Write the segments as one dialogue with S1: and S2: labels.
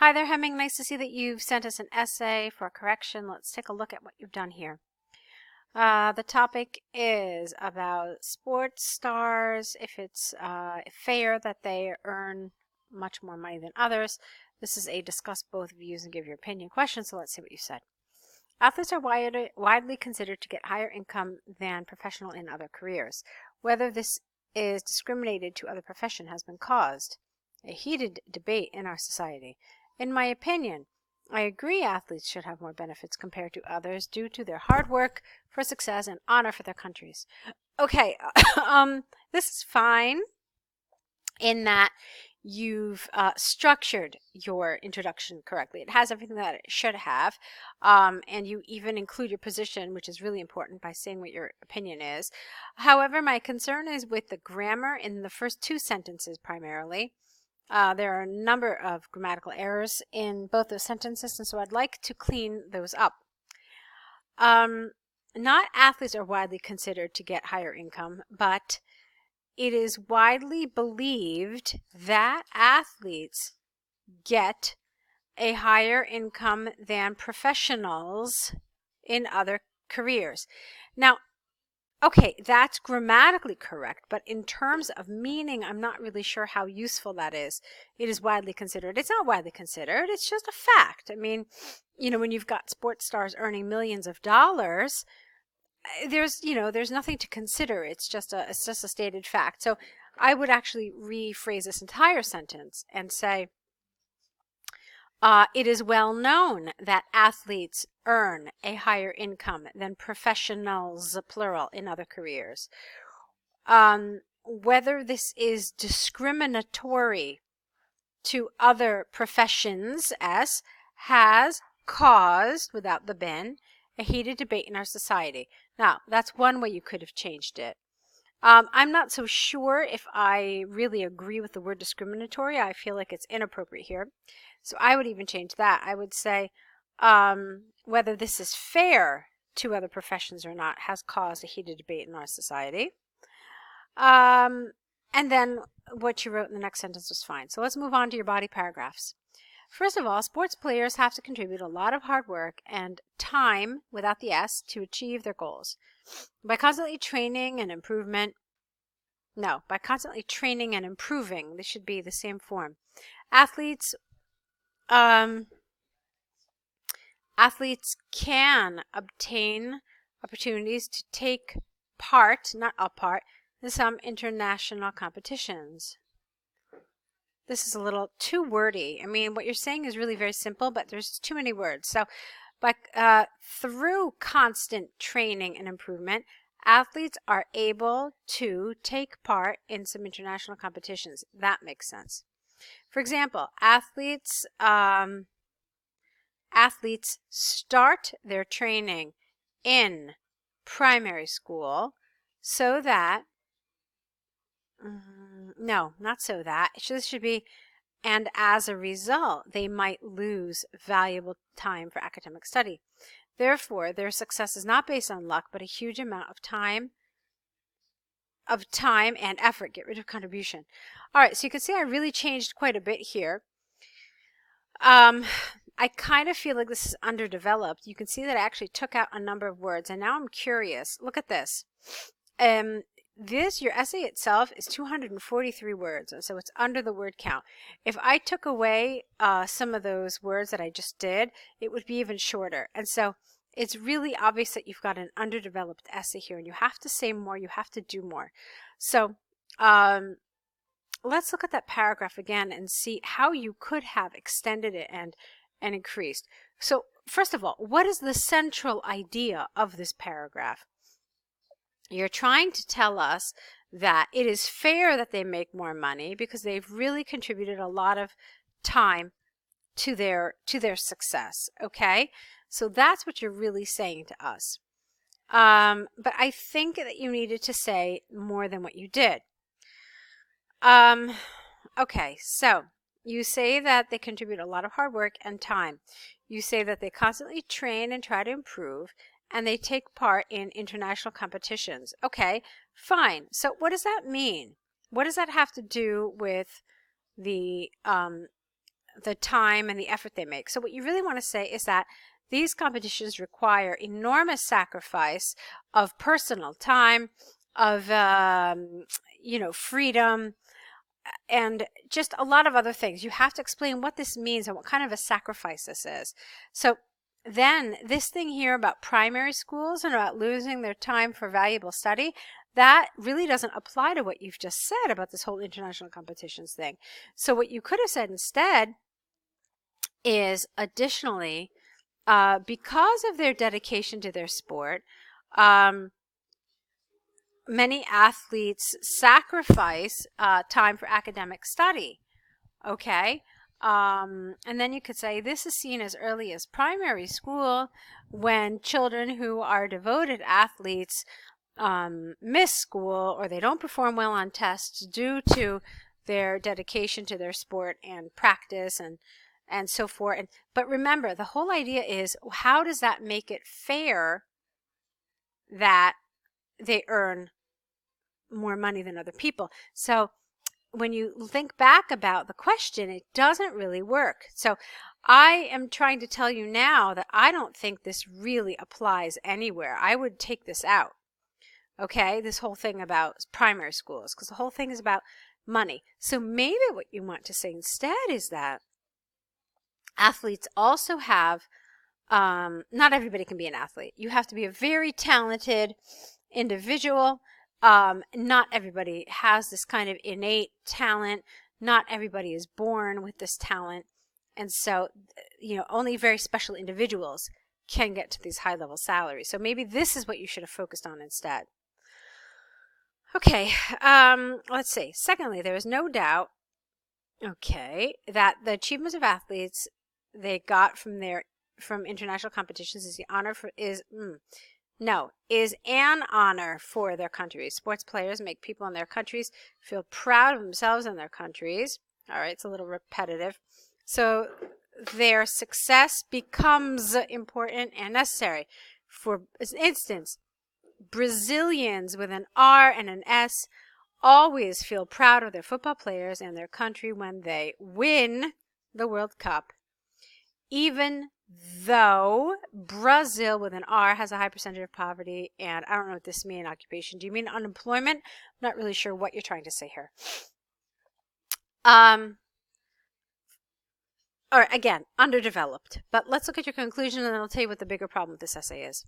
S1: Hi there, Hemming. Nice to see that you've sent us an essay for correction. Let's take a look at what you've done here. The topic is about sports stars, if it's fair that they earn much more money than others. This is a discuss both views and give your opinion question, so let's see what you said. Athletes are widely considered to get higher income than professional in other careers. Whether this is discriminated to other profession has been caused a heated debate in our society. In my opinion, I agree athletes should have more benefits compared to others due to their hard work for success and honor for their countries. Okay, this is fine in that you've structured your introduction correctly. It has everything that it should have, and you even include your position, which is really important, by saying what your opinion is. However, my concern is with the grammar in the first two sentences primarily. There are a number of grammatical errors in both those sentences, and so I'd like to clean those up. Not athletes are widely considered to get higher income, but it is widely believed that athletes get a higher income than professionals in other careers. Now, okay, that's grammatically correct, but in terms of meaning, I'm not really sure how useful that is. It is widely considered. It's not widely considered. It's just a fact. I mean, you know, when you've got sports stars earning millions of dollars, there's nothing to consider. It's just a stated fact. So I would actually rephrase this entire sentence and say, it is well known that athletes earn a higher income than professionals, plural, in other careers. Whether this is discriminatory to other professions, S, has caused, without the been, a heated debate in our society. Now, that's one way you could have changed it. I'm not so sure if I really agree with the word discriminatory. I feel like it's inappropriate here. So I would even change that. I would say whether this is fair to other professions or not has caused a heated debate in our society. And then what you wrote in the next sentence was fine. So let's move on to your body paragraphs. First of all, sports players have to contribute a lot of hard work and time, without the S, to achieve their goals. By constantly training and improving, this should be the same form. Athletes can obtain opportunities to take part, not a part, in some international competitions. This is a little too wordy. I mean, what you're saying is really very simple, but there's too many words. So, through constant training and improvement, athletes are able to take part in some international competitions. That makes sense. For example, athletes start their training in primary school so that no, not so that. This should be, and as a result, they might lose valuable time for academic study. Therefore, their success is not based on luck, but a huge amount of time and effort. Get rid of contribution. All right, so you can see I really changed quite a bit here. I kind of feel like this is underdeveloped. You can see that I actually took out a number of words, and now I'm curious. Look at this. Your essay itself is 243 words, so it's under the word count. If I took away some of those words that I just did, it would be even shorter. And so it's really obvious that you've got an underdeveloped essay here, and you have to say more, you have to do more. So let's look at that paragraph again and see how you could have extended it and increased. So first of all, what is the central idea of this paragraph? You're trying to tell us that it is fair that they make more money because they've really contributed a lot of time to their success, okay? So that's what you're really saying to us. But I think that you needed to say more than what you did. Okay, so you say that they contribute a lot of hard work and time. You say that they constantly train and try to improve, and they take part in international competitions. Okay, fine. So what does that mean? What does that have to do with the the time and the effort they make. So what you really want to say is that these competitions require enormous sacrifice of personal time, of freedom, and just a lot of other things. You have to explain what this means and what kind of a sacrifice this is. So then this thing here about primary schools and about losing their time for valuable study, that really doesn't apply to what you've just said about this whole international competitions thing. So what you could have said instead is, additionally, because of their dedication to their sport, many athletes sacrifice time for academic study. Okay? And then you could say this is seen as early as primary school, when children who are devoted athletes miss school or they don't perform well on tests due to their dedication to their sport and practice and so forth. But remember, the whole idea is, how does that make it fair that they earn more money than other people? So when you think back about the question, it doesn't really work. So I am trying to tell you now that I don't think this really applies anywhere. I would take this out. Okay, this whole thing about primary schools, because the whole thing is about money. So maybe what you want to say instead is that athletes also have, not everybody can be an athlete. You have to be a very talented individual. Not everybody has this kind of innate talent. Not everybody is born with this talent. And so, only very special individuals can get to these high-level salaries. So maybe this is what you should have focused on instead. Okay, let's see. Secondly, there is no doubt, that the achievements of athletes they got from international competitions is an honor for their countries. Sports players make people in their countries feel proud of themselves and their countries. All right, it's a little repetitive. So their success becomes important and necessary. For instance, Brazilians with an R and an S always feel proud of their football players and their country when they win the World Cup, even though Brazil with an R has a high percentage of poverty. And I don't know what this means, occupation. Do you mean unemployment? I'm not really sure what you're trying to say here. Or again, underdeveloped. But let's look at your conclusion, and then I'll tell you what the bigger problem with this essay is.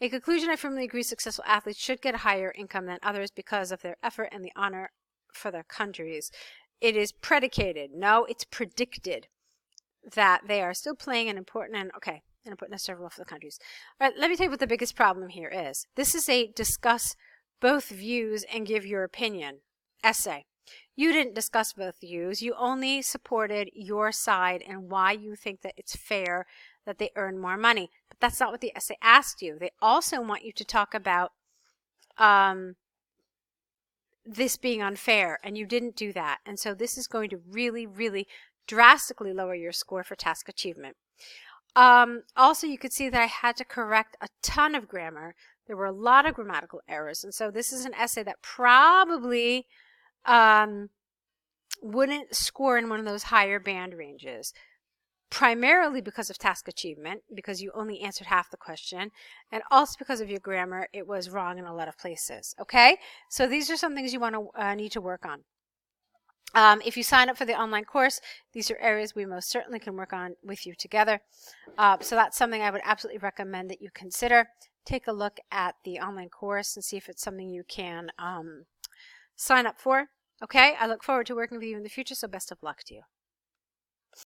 S1: In conclusion, I firmly agree successful athletes should get a higher income than others because of their effort and the honor for their countries. It is predicated, no, it's predicted, that they are still playing an important necessary role for the countries. All right, let me tell you what the biggest problem here is. This is a discuss both views and give your opinion essay. You didn't discuss both views. You only supported your side and why you think that it's fair that they earn more money. But that's not what the essay asked you. They also want you to talk about this being unfair, and you didn't do that. And so this is going to really, really drastically lower your score for task achievement. Also, you could see that I had to correct a ton of grammar. There were a lot of grammatical errors. And so this is an essay that probably wouldn't score in one of those higher band ranges, primarily because of task achievement, because you only answered half the question, and also because of your grammar. It was wrong in a lot of places. Okay, so these are some things you want to need to work on. If you sign up for the online course, these are areas we most certainly can work on with you together. So that's something I would absolutely recommend that you consider. Take a look at the online course and see if it's something you can sign up for. Okay, I look forward to working with you in the future, so best of luck to you.